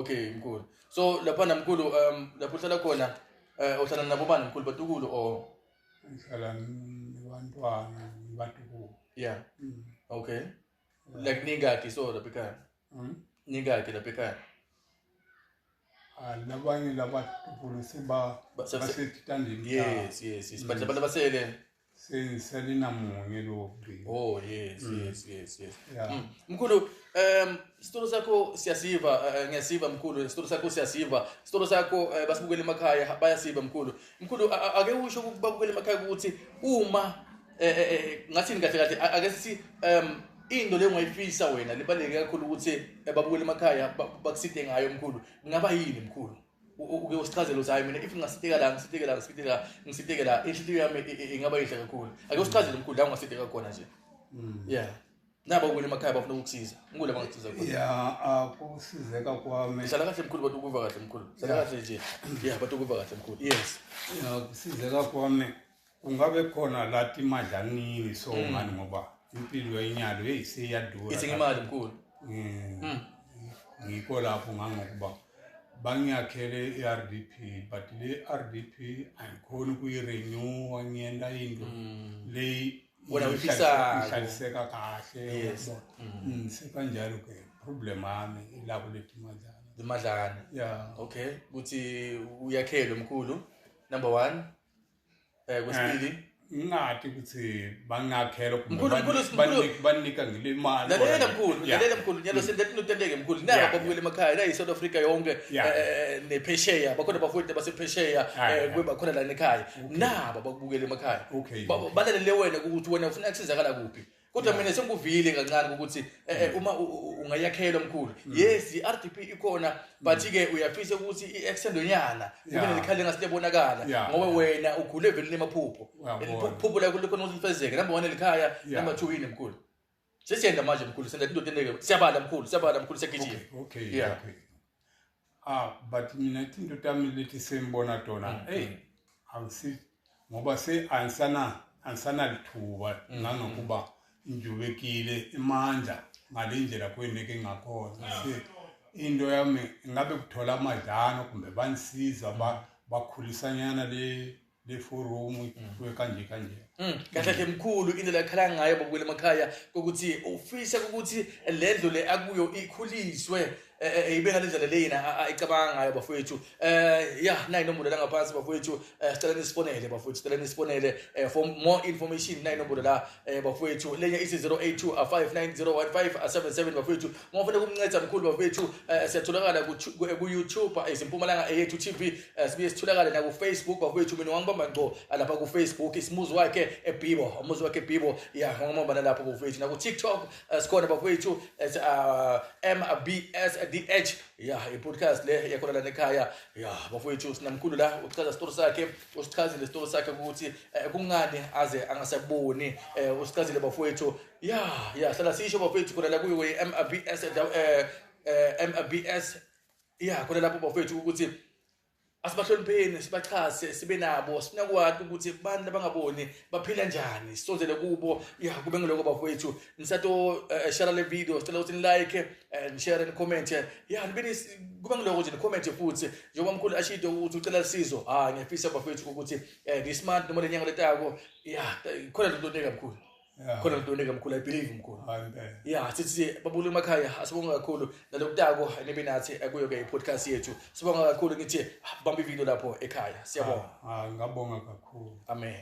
Okay, mkhulu. So lapha mkhulu lapho uhlala khona uhlala nabo bani mkhulu batukulu or ngihlala nabantwana batukulu. yeah. Mm. Okay. Like ningaki so lapha ekhaya. Ningaki lapha ekhaya. Labanye labatukulu basethitandeni. Yes. But labantu basele selinamunye lo. Oh yes. Yeah. Mkhulu isitolo sakho siyasiva ngiyasiva mkhulu isitolo sakho siyasiva isitolo sakho basibukela emakhaya bayasiva mkhulu ake usho ukubabukela emakhaya ukuthi uma ngathini kahle ake sithi into le ungayifisa wena libaleke kakhulu ukuthi babukela emakhaya bakuside ngayo mkhulu ngaba yini mkhulu uke usichazele uthi hayi mina if ngasiteka la inhliziyo yami ingaba yihle kakhulu ake usichazele mkhulu la ungasiteka khona nje. Yeah. Naba ukule emakhaya bafuna ukukusiza. Ngule bangisiza khona. Yeah, kusizeka kwami. Hlala kahle mkhulu bathi ukuva kahle mkhulu. Hlala kahle nje. Yeah, bathi ukuva kahle mkhulu. Yes. Yeah, kusizeka kwami. Kungabe khona lathi madlanini so ngani ngoba impilo yenyalo seyadura. Ithi imali mkhulu. Ngikho lapho ngangokuba bangiyakhele iRDP but le RDP ayikhona kuyirenew ngiyenda into le wena uyifisa ihlaliseka kahle. Yes. Sekanjalo ke problem yami ilabo lethi madlana. Yeah. Okay. Uthi uyakhelwe mkhulu. Number 1. Kwesibili ngathi ukuthi bangakhela mkhulu banika ngile mali. Lalela mkhulu nyalo sendathi notendeke mkhulu naba babukela emakhaya la eSouth Africa yonke nephesheya bakhona bafowethu basephesheya kuba khona la ekhaya naba bakubukela emakhaya balalele wena ukuthi wena ufuna ukusizakala kuphi kodwa mina sengikuvile kancane ukuthi uma ungayakhelwa mkhulu yes iRDP ikhona but ke uyafisa ukuthi iextendonyana kube nelikhali ngasibonakala ngoba wena ukhule vele nemaphupho iphupho lakho likhona ukufezeka number 1 elikhaya number 2 yini mkhulu sesiyenda manje mkhulu sendathi into tendeke siyabala mkhulu sekijile. Okay. Yeah. But mina into tami lethi sembona tona awusi ngoba ansana lithuba nganokuba njubekile imandla ngalendlela kwendeke ngakhona into yami ngabe kuthola amadlana kumbe banisiza bakhulisanyana le forum kanje kahle mkhulu indlela ekhala ngayo babukela emakhaya ukuthi ufisa ukuthi lendlo le akuyo ikhuliswe ibe ngalendlela lena ayicabanga ngayo bafowethu nayi inombolo la ngaphansi bafowethu sicela nisifonele for more information nayi inombolo la bafowethu lenye isi 0825901577 bafowethu ngofuna ukumnceda mkhulu bafowethu siyatholakala ku YouTube isimpumalanga eyethu TV sibe sitholakala na ku Facebook bafowethu mina wangibamba ngco lapha ku Facebook isimuzi wakhe eBibo ngomabana lapho bafowethu na ku TikTok sikhona bafowethu MBS DH i-podcast le yakhona la ekhaya bafowethu sinamkhulu la uchaza story sakhe usichazile story sakhe ukuthi kungani aze angasaboni usichazile bafowethu hlala sisho bafowethu khona la kuyo MBS khona lapho bafowethu ukuthi asibahlonipheni sibachaze sibe nabo sinakwazi ukuthi abantu abangaboni baphila njani sisonzele kubo kube ngiloko bafowethu nisato share le video sicela ukuthi like share and comment libini kube ngiloko nje comment futhi njengoba mkhulu ashido ukuthi ucela usizo ngiyafisa bafowethu ukuthi this month noma lenyanga letako khona into ndeka mkhulu khona into ndeka mkhulu I believe mkhulu sithi babule emakhaya asibonga kakhulu nalokutako nibe nathi kuyo ke i-podcast yethu sibonga kakhulu ngithi bamba ivideo lapho ekhaya siyabonga ngabonga kakhulu. Amen.